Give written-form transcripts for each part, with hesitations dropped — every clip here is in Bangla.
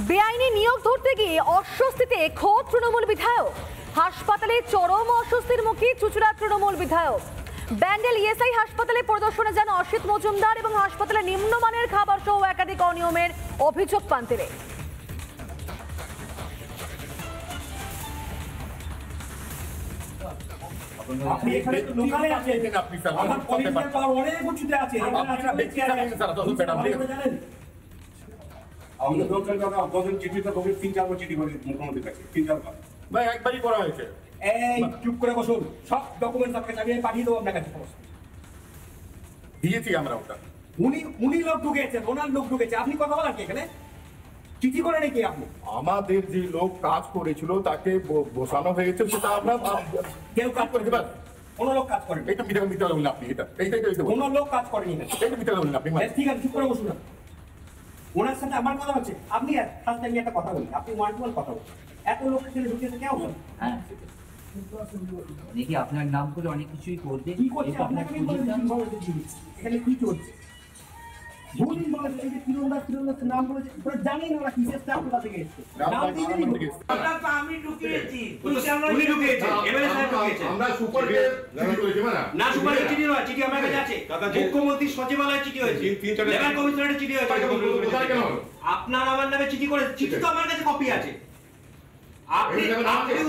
বেআইনি নিয়োগ ধরতে গিয়ে অস্বস্তিতে খোদ তৃণমূল বিধায়ক। হাসপাতালে চরম অস্বস্তির মুখে চুঁচুড়া তৃণমূল বিধায়ক। ব্যান্ডেল ইএসআই হাসপাতালে পরিদর্শনে যান অসিত মজুমদার এবং হাসপাতালে নিম্নমানের খাবার সহ একাধিক অনিয়মের অভিযোগ পান তিনি। আপনি এখানে তো লোকালে আছেন, আপনি স্যার আমার পলিটিক্যাল পাওয়ার অনেক উঁচুতে আছে। আপনারা দেখতে আছেন স্যার, তখন ম্যাডাম জানেন আমাদের লোকাল কথা গজন চিঠিটা কবে 3-4 বার চিঠি করে মুখ্যমন্ত্রীর কাছে 3-4 বার ভাই একবারই করা হয়েছে। এই চুপ করে বসুন, সব ডকুমেন্ট আপনাকে আমি পাঠিয়ে দেবো আপনার কাছে। দিয়েছি আমরা ওটা। উনি লোক ঢুকেছেন, ওনার লোক ঢুকেছে, আপনি কথা বলার কি এখানে? চিঠি করে নাকি আপনি? আমাদের যে লোক কাজ করেছিল তাকে বসানো হয়েছে, সেটা আমরা কেউ কাজ করে দেবেন। কোনো লোক কাজ করেন, এটা মিথ্যা বললেন আপনি। এইটাই কোনো লোক কাজ করেনি, এটা মিথ্যা বললেন আপনি। ঠিক আছে, চুপ করে বসুন না। ওনার সাথে আমার কথা হচ্ছে, আপনি ফার্স্ট টাইম একটা কথা বলি, আপনি ওয়ান টু ওয়ান কথা বলুন। এত লোক এখানে ঢুকেছে কেউ? হ্যাঁ, দেখি আপনার নাম করে অনেক কিছুই করবে। কি করছে আপনাকে আমি বলেছি, এখানে কি চলছে ভুলই বলেছে। এই যে তিরন্দাজ নাম বলেছে, ওরা জানি না ওরা কিসের স্টাফ কোথা থেকে এসেছে। নাম দিয়ে দিন। ওটা তো আমি ঢুকিয়েছি, উনি ঢুকিয়েছে, এমএলএ সাহেব ঢুকিয়েছে। আমরা সুপারকে জানা করেছি না, সুপারের চিঠি নয়, চিঠি আমার কাছে আছে। মুখ্যমন্ত্রী সচিবালয়ে চিঠি হয়েছে, লেবার কমিশনারের চিঠি হয়েছে। আপনার আমার নামে চিঠি করে, চিঠি তো আমার কাছে কপি আছে। আপনি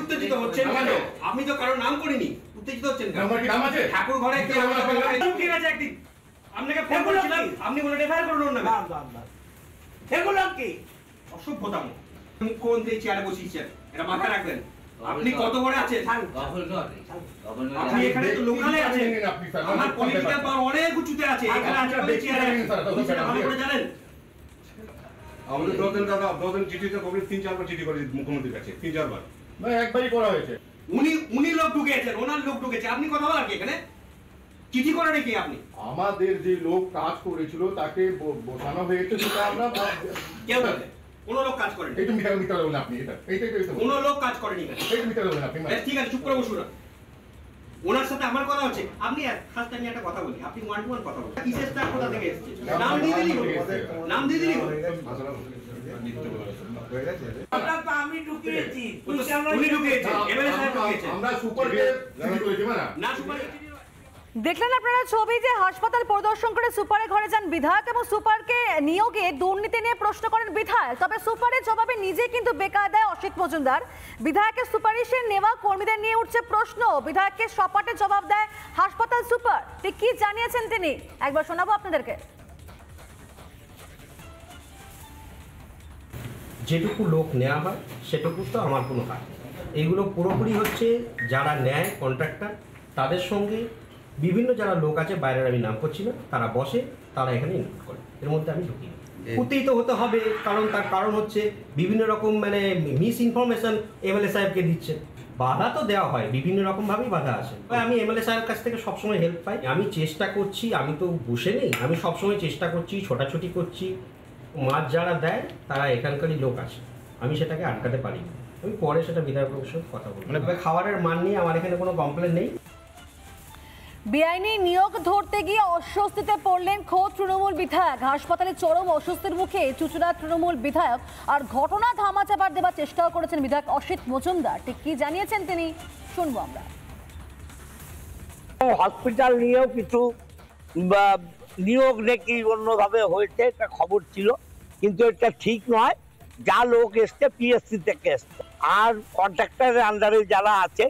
উত্তেজিত হচ্ছেন কেন? আপনি তো কারো নাম করিনি, উত্তেজিত হচ্ছেন কেন? ঠাকুর ঘরে ঢুকিয়ে গেছে একদিন, আপনাকে ফোন করেছিলাম, আপনি বলে রেফার করুন না। এগুলো কি অসভ্যতাম? মুখ্যমন্ত্রী চেয়ারে বসিয়েছেন, এটা মাথায় রাখবেন। আপনি কত বড় আছেন? আপনি এখানে তো লোকালে আছেন, আমার পলিটিক্যাল পাওয়ার অনেক উঁচুতে আছে। এখানে আপনি চেয়ারে ভালো করে জানেন। আমাদের দশজন চিঠিতে কবে 3-4 বার চিঠি করেছি মুখ্যমন্ত্রীর কাছে, 3-4 বার ভাই একবারই করা হয়েছে। উনি লোক ঢুকেছেন, ওনার লোক ঢুকেছে, আপনি কথা বলার কি এখানে? চিঠি করে নাকি আপনি? আমাদের যে লোক কাজ করেছিল তাকে বসানো হয়েছে, সেটা আমরা কেউ বলে কোন লোক কাজ করেনি। এটা মিথ্যা বললেন আপনি। এইটাই কোন লোক কাজ করেনি, এটা মিথ্যা বললেন আপনি। ঠিক আছে, চুপ করে বসুন না। ওনার সাথে আমার কথা হচ্ছে, আপনি ফার্স্ট টাইম একটা কথা বলি, আপনি ওয়ান টু ওয়ান কথা বলুন। কিসের স্টাফ কোথা থেকে এসেছে? নাম দিয়ে দিলি, নাম দিয়ে দিলি। ওটা তো আমি ঢুকিয়েছি, উনি ঢুকিয়েছে, এমএলএ সাহেব ঢুকিয়েছে। আমরা সুপারকে জানা করেছি না সুপার। দেখলেন আপনারা ছবি, যে হাসপাতাল পরিদর্শন করে সুপারের ঘরে যান বিধায়ক এবং সুপারকে নিয়োগে দুর্নীতি নিয়ে প্রশ্ন করেন বিধায়ক। তবে সুপারের জবাবে নিজে কিন্তু বেকায়দায় অসিত মজুমদার। বিধায়কের সুপারিশে নেওয়া কর্মীদের নিয়ে উঠছে প্রশ্ন, বিধায়ককে সপাটে জবাব দেয় হাসপাতাল সুপার। ঠিক কি জানিয়েছেন তিনি, একবার শোনাবো আপনাদেরকে। যেটুকু লোক নেওয়া হয় সেটুকু তো আমার কোনো কাজ। এইগুলো পুরোপুরি হচ্ছে যারা নেয় কন্ট্রাক্টর, তাদের সঙ্গে বিভিন্ন যারা লোক আছে, বাইরের আমি নাম করছি না, তারা বসে, তারা এখানে ইনপুট করে। এর মধ্যে আমি ঢুকি। উত্তেজিত হতে হবে, তার কারণ হচ্ছে বিভিন্ন রকম মিস ইনফরমেশন এমএলএ সাহেবকে দিচ্ছে। বাধা তো দেওয়া হয়, বিভিন্ন রকমভাবেই বাধা আসে। আমি এমএলএ সাহেবের কাছ থেকে সবসময় হেল্প পাই। আমি চেষ্টা করছি, আমি তো বসে নেই, আমি সবসময় চেষ্টা করছি, ছোটাছুটি করছি। মাছ যারা দেয় তারা এখানকারই লোক আসে, আমি সেটাকে আটকাতে পারি। আমি পরে সেটা বিধায়কের সঙ্গে কথা বলবো। খাবারের মান নিয়ে আমার এখানে কোনো কমপ্লেন নেই। বেআইনি নিয়োগ ধরতে গিয়ে অস্বস্তিতে পড়লেন খোদ তৃণমূল বিধায়ক। হাসপাতালে চরম অস্বস্তির মুখে চুঁচুড়া তৃণমূল বিধায়ক। আর ঘটনা ধামাচাপা দেওয়ার চেষ্টাও করেছেন বিধায়ক অসিত মজুমদার। ঠিক কি জানিয়েছেন তিনি, শুনবো আমরা। হসপিটাল নিয়েও কিছু নিয়োগ নাকি অন্যভাবে হয়েছে, একটা খবর ছিল, কিন্তু এটা ঠিক নয়। যা লোক এসছে পিএসসি থেকে এসছে, আর কন্ট্রাক্টরের আন্ডারে যারা আছে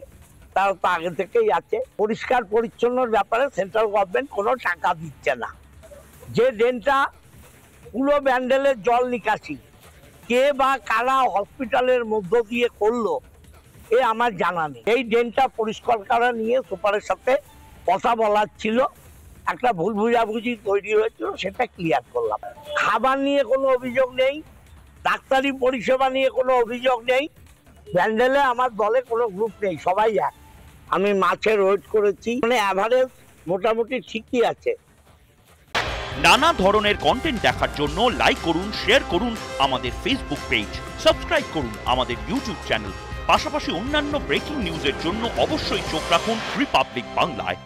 তারা তো আগে থেকেই আছে। পরিষ্কার পরিচ্ছন্নর ব্যাপারে সেন্ট্রাল গভর্নমেন্ট কোনো টাকা দিচ্ছে না। যে ড্রেনটা পুরো ব্যান্ডেলের জল নিকাশি কে বা কারা হসপিটালের মধ্য দিয়ে করলো এ আমার জানা নেই। এই ড্রেনটা পরিষ্কার করা নিয়ে সুপারের সাথে কথা বলার ছিল, একটা ভুল বুঝাবুঝি তৈরি হয়েছিল, সেটা ক্লিয়ার করলাম। খাবার নিয়ে কোনো অভিযোগ নেই, ডাক্তারি পরিষেবা নিয়ে কোনো অভিযোগ নেই। ব্যান্ডেলে আমার দলে কোনো গ্রুপ নেই, সবাই এক। আমি মাছের ওয়েট করেছি, অ্যাভারেজ মোটামুটি ঠিকই আছে। নানা ধরনের কন্টেন্ট দেখার জন্য লাইক করুন, শেয়ার করুন আমাদের ফেসবুক পেজ, সাবস্ক্রাইব করুন আমাদের ইউটিউব চ্যানেল। পাশাপাশি অন্যান্য ব্রেকিং নিউজের জন্য অবশ্যই চোখ রাখুন রিপাবলিক বাংলায়।